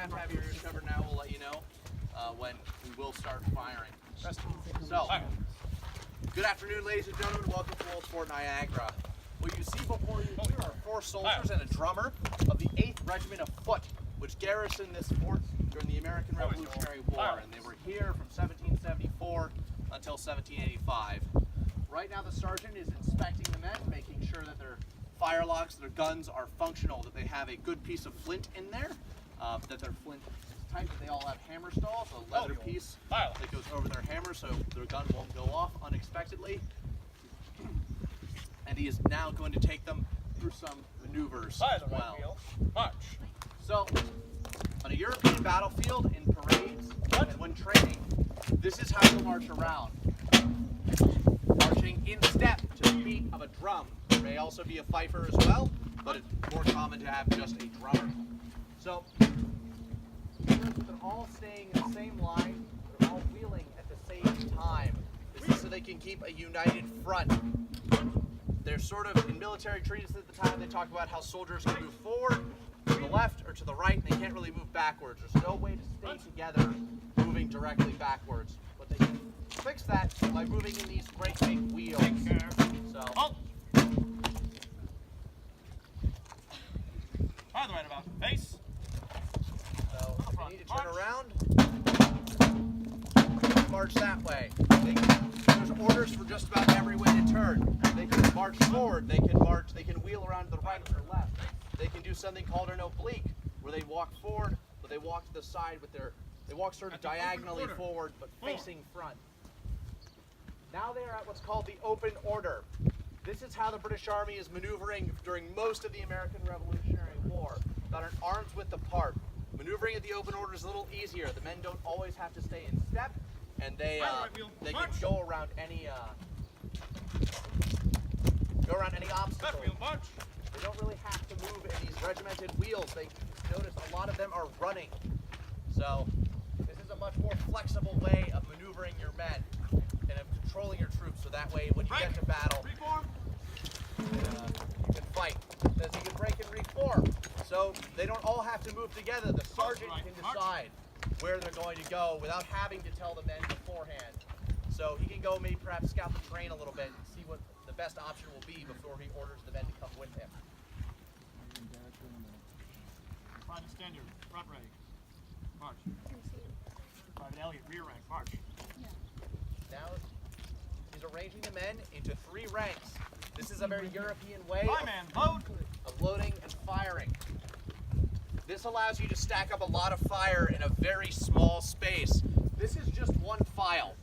have to have your ears covered now. We'll let you know when we will start firing. So, good afternoon, ladies and gentlemen. Welcome to Fort Niagara. What you see before you here are 4 soldiers and a drummer of the 8th Regiment of Foot, which garrisoned this fort during the American Revolutionary War, and they were here from 1774 until 1785. Right now the sergeant is inspecting the men, making sure that their fire locks, their guns are functional, that they have a good piece of flint in there, that their flint is tight, that they all have hammer stalls, a leather piece that goes over their hammer so their gun won't go off unexpectedly. And he is now going to take them through some maneuvers as well. So, on a European battlefield, in parades, and when training, this is how you march around. Marching in step to the beat of a drum. There may also be a fifer as well, but it's more common to have just a drummer. So, they're all staying in the same line, they're all wheeling at the same time. This is so they can keep a united front. They're sort of, in military treatises at the time, they talk about how soldiers can move forward, to the left, or to the right, and they can't really move backwards. There's no way to stay together moving directly backwards. But they can fix that by moving in these great big wheels. So, By the right about face. So they need to turn around, march that way. There's orders for just about every way to turn. They can march forward, they can wheel around to the right or left. They can do something called an oblique, where they walk forward, but they walk to the side with they walk sort of diagonally forward, but facing front. Now they are at what's called the open order. This is how the British Army is maneuvering during most of the American Revolutionary War, about an arm's width apart. Maneuvering at the open order is a little easier. The men don't always have to stay in step, and they can go around any obstacle. They don't really have to move in these regimented wheels. They notice a lot of them are running. So this is a much more flexible way of maneuvering your men and of controlling your troops. So that way, when you get to battle, you can fight. It says you can break and reform. So they don't all have to move together. The sergeant can decide where they're going to go without having to tell the men beforehand. So he can go maybe perhaps scout the terrain a little bit and see what the best option will be before he orders the men to come with him. Private Standard, front rank, march. Private Elliot, rear rank, march. Now he's arranging the men into 3 ranks. This is a very European way of loading and firing. This allows you to stack up a lot of fire in a very small space. This is just one file.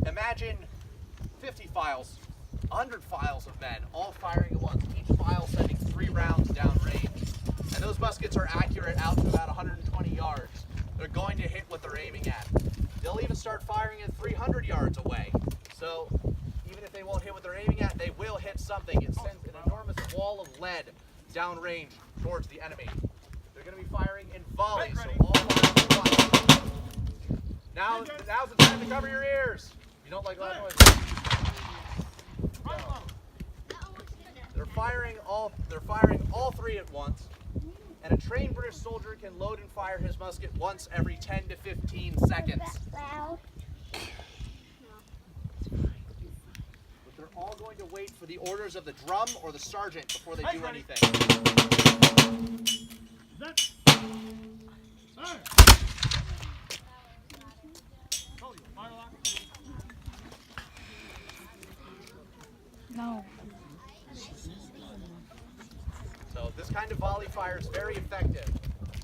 Imagine 50 files, 100 files of men, all firing at once, each file sending 3 rounds downrange. And those muskets are accurate out to about 120 yards. They're going to hit what they're aiming at. They'll even start firing at 300 yards away. So even if they won't hit what they're aiming at, they will hit something. It sends an enormous wall of lead downrange towards the enemy. They're going to be firing in volleys, so all fire at once. Now's the time to cover your ears. You don't like loud noises. They're firing all 3 at once. And a trained British soldier can load and fire his musket once every 10 to 15 seconds. But they're all going to wait for the orders of the drum or the sergeant before they do anything. No. So this kind of volley fire is very effective.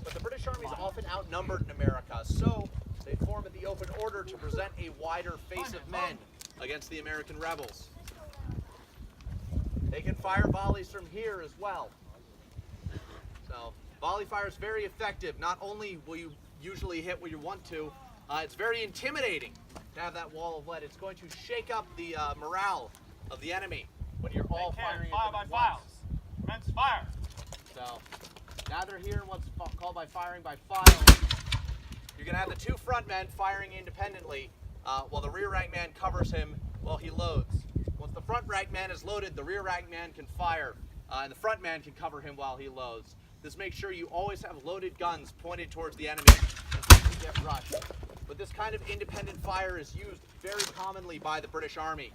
But the British Army is often outnumbered in America, so they form in the open order to present a wider face of men against the American rebels. They can fire volleys from here as well. So volley fire is very effective. Not only will you usually hit where you want to, it's very intimidating to have that wall of lead. It's going to shake up the morale of the enemy when you're all firing at them at once. Commence fire. So now they're here in what's called by firing by file. You're going to have the 2 front men firing independently while the rear rank man covers him while he loads. Once the front rank man is loaded, the rear rank man can fire, and the front man can cover him while he loads. This makes sure you always have loaded guns pointed towards the enemy if you get rushed. But this kind of independent fire is used very commonly by the British Army.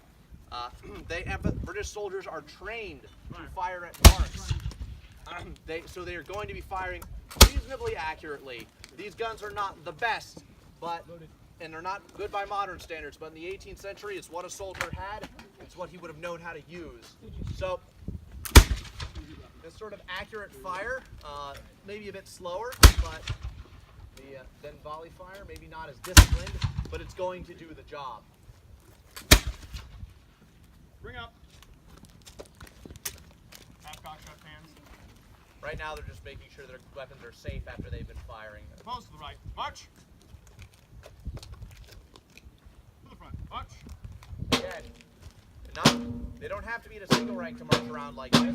British soldiers are trained to fire at marks. So they are going to be firing reasonably accurately. These guns are not the best, and they're not good by modern standards, but in the 18th century, it's what a soldier had. It's what he would have known how to use. So this sort of accurate fire, maybe a bit slower, but than volley fire, maybe not as disciplined, but it's going to do the job. Bring up. Half cock, shut hands. Right now, they're just making sure their weapons are safe after they've been firing. Opposed to the right. March. To the front. March. Again, they don't have to be in a single rank to march around like this.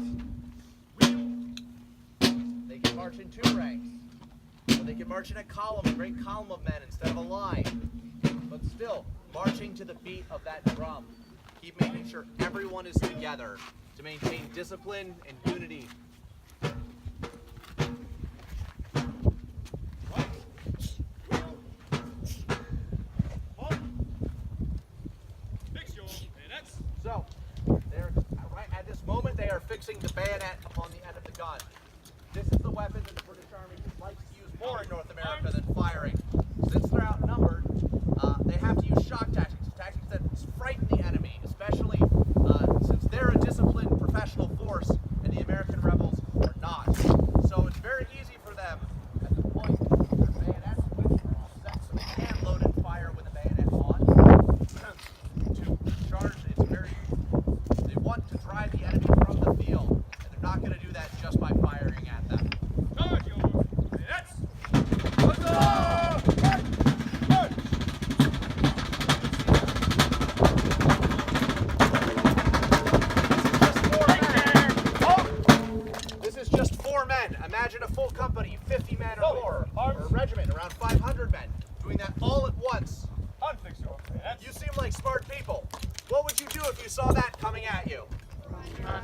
They can march in 2 ranks. Or they can march in a column, a great column of men instead of a line. But still, marching to the beat of that drum. Keep making sure everyone is together to maintain discipline and unity. So, right at this moment, they are fixing the bayonet upon the end of the gun. This is the weapon that the British Army likes to use more in North America than firing. Since they're outnumbered, they have to use shock tactics, tactics that frighten the enemy, especially since they're a disciplined professional force and the American rebels are not. So it's very easy for them at the point their bayonets, which are all set so they can load and fire with a bayonet on, to charge. They want to drive the enemy from the field, and they're not going to do that just by firing at them. Charge your bayonets. Let's go! This is just 4 men. Imagine a full company, 50 men or more, or a regiment, around 500 men, doing that all at once. Unfix your bayonets. You seem like smart people. What would you do if you saw that coming at you?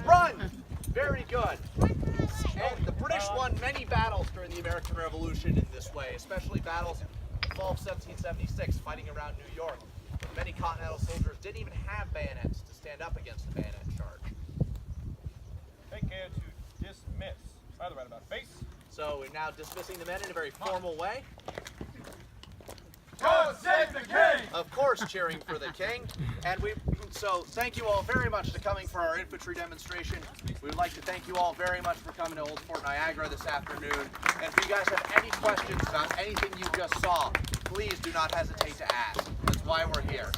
Run! Very good. And the British won many battles during the American Revolution in this way, especially battles in the fall of 1776, fighting around New York. Many Continental soldiers didn't even have bayonets to stand up against the bayonet charge. Take care to dismiss. By the right about face. So we're now dismissing the men in a very formal way. God save the king! Of course, cheering for the king. And so thank you all very much for coming for our infantry demonstration. We would like to thank you all very much for coming to Old Fort Niagara this afternoon. And if you guys have any questions about anything you just saw, please do not hesitate to ask. That's why we're here.